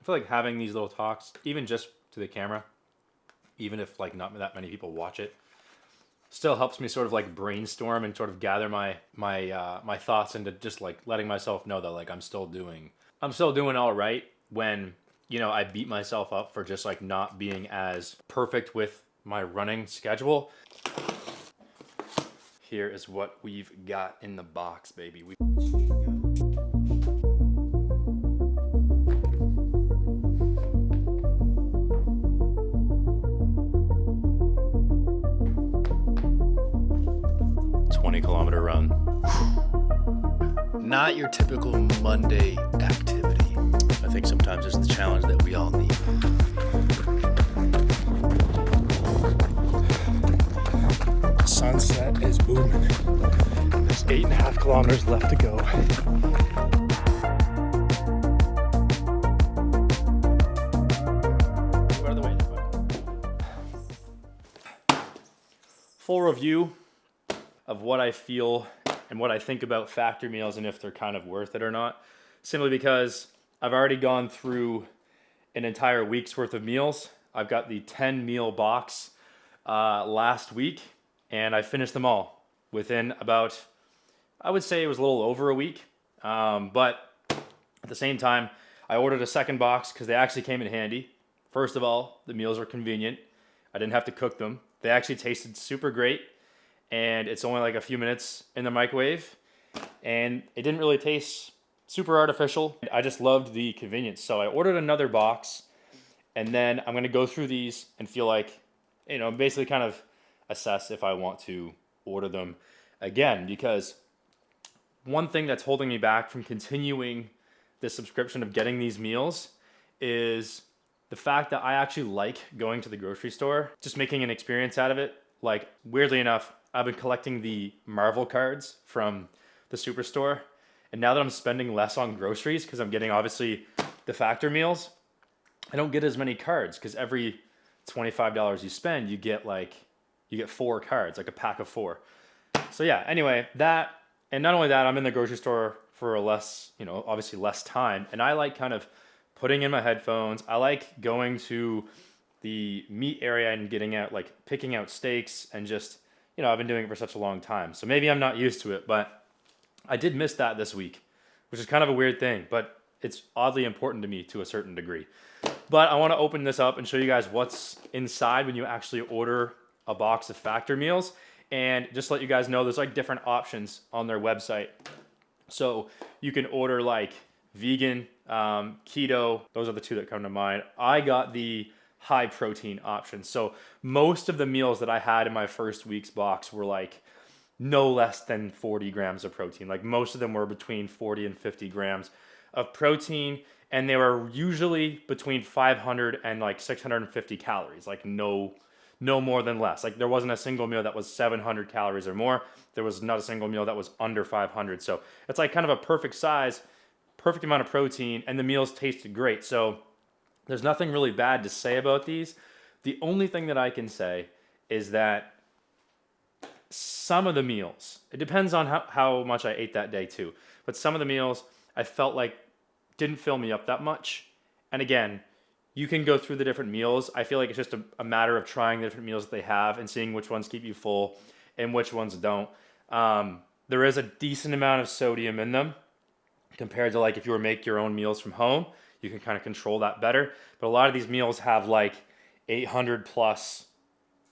I feel like having these little talks, even just to the camera, even if like not that many people watch it, still helps me sort of like brainstorm and sort of gather my thoughts into just like letting myself know that like I'm still doing all right when I beat myself up for just like not being as perfect with my running schedule. Here is what we've got in the box, baby. 20-kilometer run. Not your typical Monday activity. I think sometimes it's the challenge that we all need. Sunset is booming. There's 8.5 kilometers left to go. Full review of what I feel and what I think about factor meals and if they're kind of worth it or not. Simply because I've already gone through an entire week's worth of meals. I've got the 10 meal box last week, and I finished them all within about, I would say it was a little over a week. But at the same time, I ordered a second box because they actually came in handy. First of all, the meals were convenient. I didn't have to cook them. They actually tasted super great, and it's only like a few minutes in the microwave, and it didn't really taste super artificial. I just loved the convenience. So I ordered another box, and then I'm gonna go through these and feel like, basically kind of assess if I want to order them again. Because one thing that's holding me back from continuing this subscription of getting these meals is the fact that I actually like going to the grocery store, just making an experience out of it. Like, weirdly enough, I've been collecting the Marvel cards from the Superstore. And now that I'm spending less on groceries, because I'm getting obviously the factor meals, I don't get as many cards because every $25 you spend, you get 4 cards, like a pack of 4. So yeah, anyway, that, and not only that, I'm in the grocery store for obviously less time. And I like kind of putting in my headphones. I like going to the meat area and picking out steaks and just, I've been doing it for such a long time. So maybe I'm not used to it, but I did miss that this week, which is kind of a weird thing, but it's oddly important to me to a certain degree. But I want to open this up and show you guys what's inside when you actually order a box of factor meals, and just let you guys know there's like different options on their website. So you can order like vegan, keto. Those are the two that come to mind. I got the high protein option. So most of the meals that I had in my first week's box were like no less than 40 grams of protein. Like most of them were between 40 and 50 grams of protein, and they were usually between 500 and like 650 calories. Like no more than less. Like there wasn't a single meal that was 700 calories or more. There was not a single meal that was under 500. So it's like kind of a perfect size, perfect amount of protein, and the meals tasted great. So there's nothing really bad to say about these. The only thing that I can say is that some of the meals, it depends on how much I ate that day too, but some of the meals I felt like didn't fill me up that much. And again, you can go through the different meals. I feel like it's just a matter of trying the different meals that they have and seeing which ones keep you full and which ones don't. There is a decent amount of sodium in them compared to like if you were to make your own meals from home. You can kind of control that better. But a lot of these meals have like 800 plus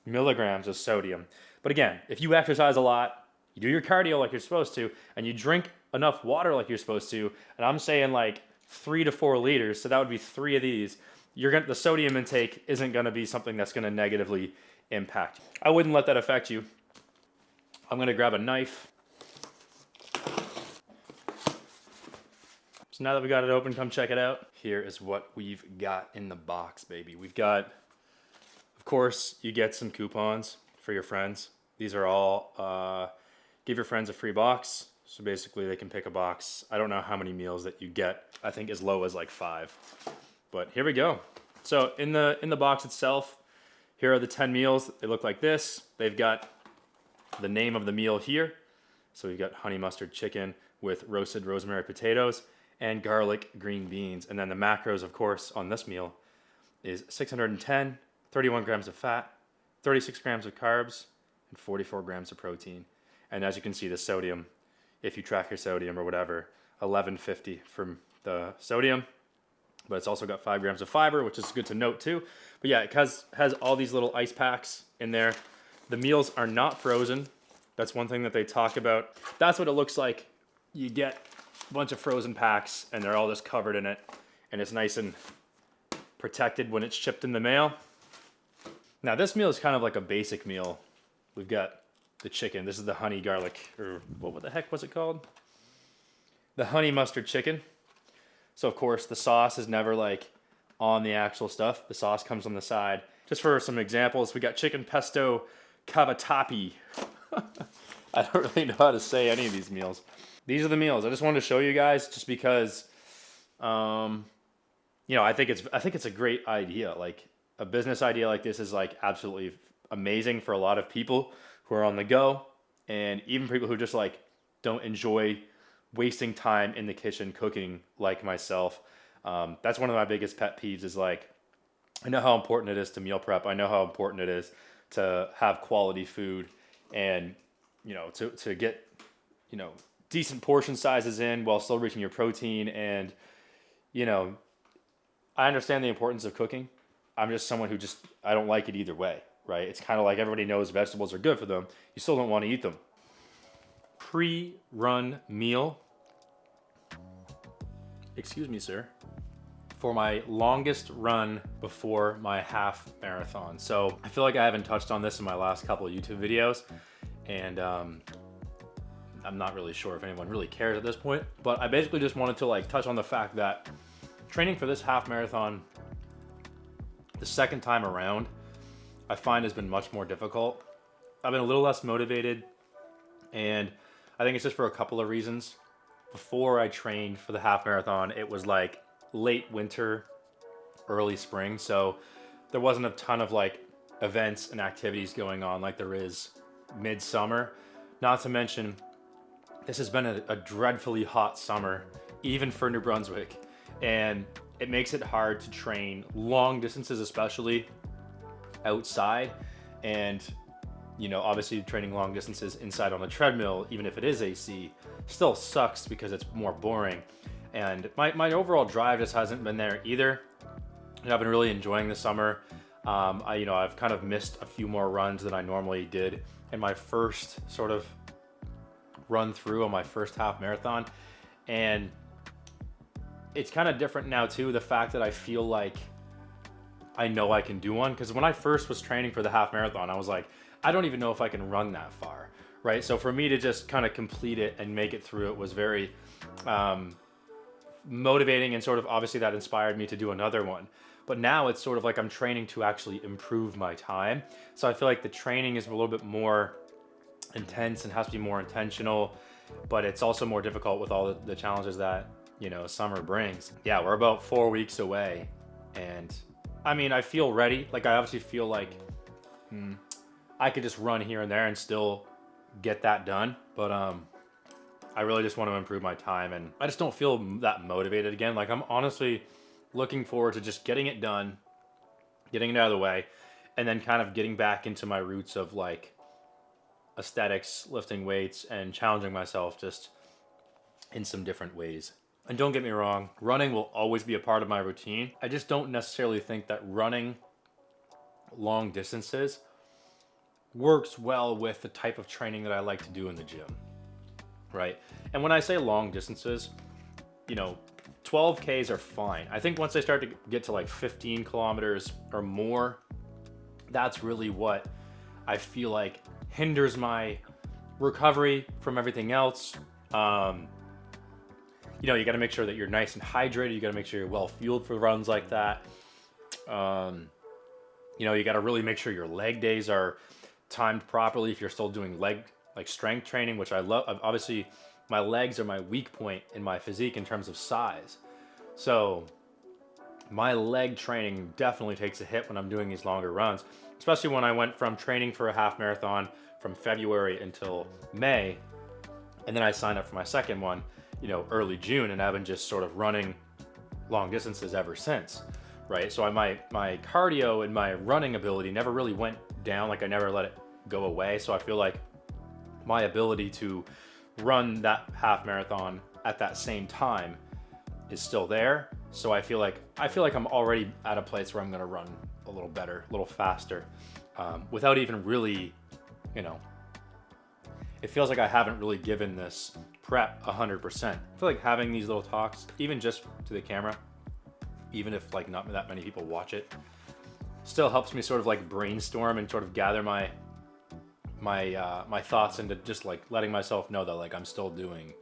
milligrams of sodium. But again, if you exercise a lot, you do your cardio like you're supposed to, and you drink enough water like you're supposed to, and I'm saying like 3 to 4 liters, so that would be 3 of these, the sodium intake isn't going to be something that's going to negatively impact you. I wouldn't let that affect you. I'm going to grab a knife. So now that we got it open, come check it out. Here is what we've got in the box, baby. We've got, of course, you get some coupons for your friends. These are all, give your friends a free box. So basically they can pick a box. I don't know how many meals that you get. I think as low as like 5. But here we go. So in the box itself, here are the 10 meals. They look like this. They've got the name of the meal here. So we've got honey mustard chicken with roasted rosemary potatoes. and garlic green beans. And then the macros, of course, on this meal is 610, 31 grams of fat, 36 grams of carbs, and 44 grams of protein. And as you can see, the sodium, if you track your sodium or whatever, 1150 from the sodium, but it's also got 5 grams of fiber, which is good to note too. But yeah, it has all these little ice packs in there. The meals are not frozen. That's one thing that they talk about. That's what it looks like. You get a bunch of frozen packs and they're all just covered in it, and it's nice and protected when it's shipped in the mail. Now this meal is kind of like a basic meal. We've got the chicken. This is the honey garlic, or what the heck was it called? The honey mustard chicken. So of course the sauce is never like on the actual stuff. The sauce comes on the side. Just for some examples, we got chicken pesto cavatappi. I don't really know how to say any of these meals. These are the meals. I just wanted to show you guys just because, you know, I think it's a great idea. Like a business idea like this is like absolutely amazing for a lot of people who are on the go, and even people who just like don't enjoy wasting time in the kitchen cooking like myself. That's one of my biggest pet peeves is like, I know how important it is to meal prep. I know how important it is to have quality food and, you know, to get, you know, decent portion sizes in while still reaching your protein. And, you know, I understand the importance of cooking. I'm just someone who I don't like it either way, right? It's kind of like everybody knows vegetables are good for them. You still don't want to eat them. Pre-run meal. Excuse me, sir. For my longest run before my half marathon. So I feel like I haven't touched on this in my last couple of YouTube videos, and I'm not really sure if anyone really cares at this point, but I basically just wanted to like touch on the fact that training for this half marathon the second time around, I find has been much more difficult. I've been a little less motivated, and I think it's just for a couple of reasons. Before I trained for the half marathon, it was like late winter, early spring, so there wasn't a ton of like events and activities going on like there is midsummer. Not to mention, this has been a dreadfully hot summer, even for New Brunswick, and it makes it hard to train long distances, especially outside. And you know, obviously training long distances inside on the treadmill, even if it is AC, still sucks because it's more boring. And my overall drive just hasn't been there either. And I've been really enjoying the summer. I've kind of missed a few more runs than I normally did in my first sort of run through on my first half marathon. And it's kind of different now too, the fact that I feel like I know I can do one. Because when I first was training for the half marathon, I was like, I don't even know if I can run that far, right? So for me to just kind of complete it and make it through it was very motivating, and sort of obviously that inspired me to do another one. But now it's sort of like I'm training to actually improve my time. So I feel like the training is a little bit more intense and has to be more intentional, but it's also more difficult with all the challenges that, you know, summer brings. Yeah, we're about 4 weeks away, and I mean, I feel ready. Like I obviously feel like I could just run here and there and still get that done. But I really just want to improve my time, and I just don't feel that motivated again. Like I'm honestly looking forward to just getting it done, getting it out of the way, and then kind of getting back into my roots of like aesthetics, lifting weights, and challenging myself just in some different ways. And don't get me wrong, running will always be a part of my routine. I just don't necessarily think that running long distances works well with the type of training that I like to do in the gym, right? And when I say long distances, you know, 12Ks are fine. I think once I start to get to like 15 kilometers or more, that's really what I feel like hinders my recovery from everything else. You know, you got to make sure that you're nice and hydrated. You got to make sure you're well fueled for runs like that. You know, you got to really make sure your leg days are timed properly if you're still doing leg like strength training, which I love. Obviously, my legs are my weak point in my physique in terms of size. So my leg training definitely takes a hit when I'm doing these longer runs, especially when I went from training for a half marathon from February until May, and then I signed up for my second one early June, and I've been just sort of running long distances ever since, right? So my cardio and my running ability never really went down. Like I never let it go away. So I feel like my ability to run that half marathon at that same time is still there. So I feel like I'm already at a place where I'm going to run a little better, a little faster, without even really, it feels like I haven't really given this prep 100%. I feel like having these little talks, even just to the camera, even if like not that many people watch it, still helps me sort of like brainstorm and sort of gather my thoughts into just like letting myself know that like I'm still doing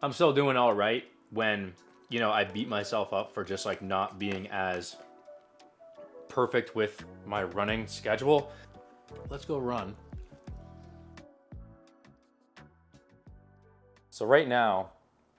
all right when, I beat myself up for just like not being as perfect with my running schedule. Let's go run. So right now,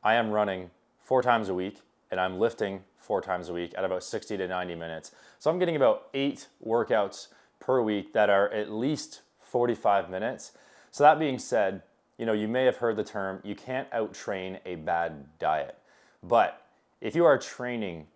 I am running 4 times a week, and I'm lifting 4 times a week at about 60 to 90 minutes. So I'm getting about 8 workouts per week that are at least 45 minutes. So that being said, you may have heard the term, you can't out-train a bad diet. But if you are training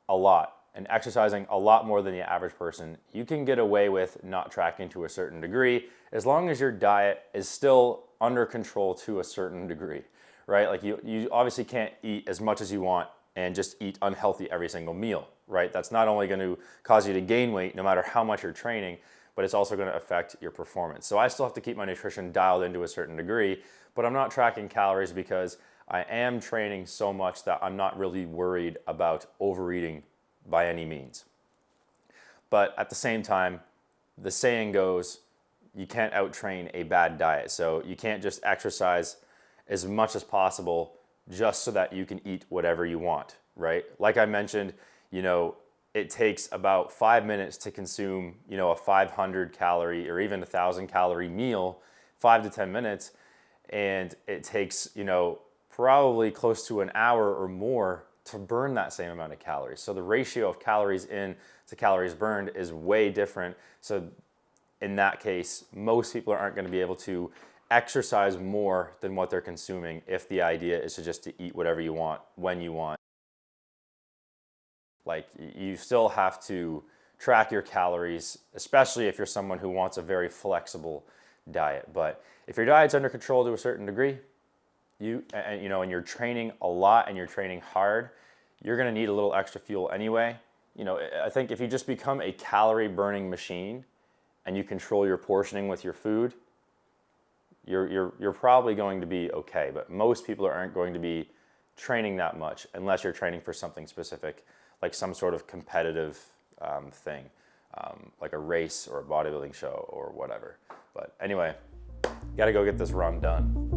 a lot and exercising a lot more than the average person, you can get away with not tracking to a certain degree as long as your diet is still under control to a certain degree, right? Like you obviously can't eat as much as you want and just eat unhealthy every single meal, right? That's not only going to cause you to gain weight no matter how much you're training, but it's also going to affect your performance. So I still have to keep my nutrition dialed into a certain degree, but I'm not tracking calories because I am training so much that I'm not really worried about overeating by any means. But at the same time, the saying goes, you can't out-train a bad diet. So you can't just exercise as much as possible just so that you can eat whatever you want, right? Like I mentioned, it takes about 5 minutes to consume, a 500 calorie or even 1,000 calorie meal, 5 to 10 minutes. And it takes, probably close to an hour or more to burn that same amount of calories. So the ratio of calories in to calories burned is way different. So in that case, most people aren't going to be able to exercise more than what they're consuming if the idea is to eat whatever you want when you want. Like you still have to track your calories, especially if you're someone who wants a very flexible diet. But if your diet's under control to a certain degree, and you're training a lot and you're training hard, you're going to need a little extra fuel anyway. I think if you just become a calorie burning machine and you control your portioning with your food, you're probably going to be okay. But most people aren't going to be training that much unless you're training for something specific, like some sort of competitive thing, like a race or a bodybuilding show or whatever. But anyway, got to go get this run done.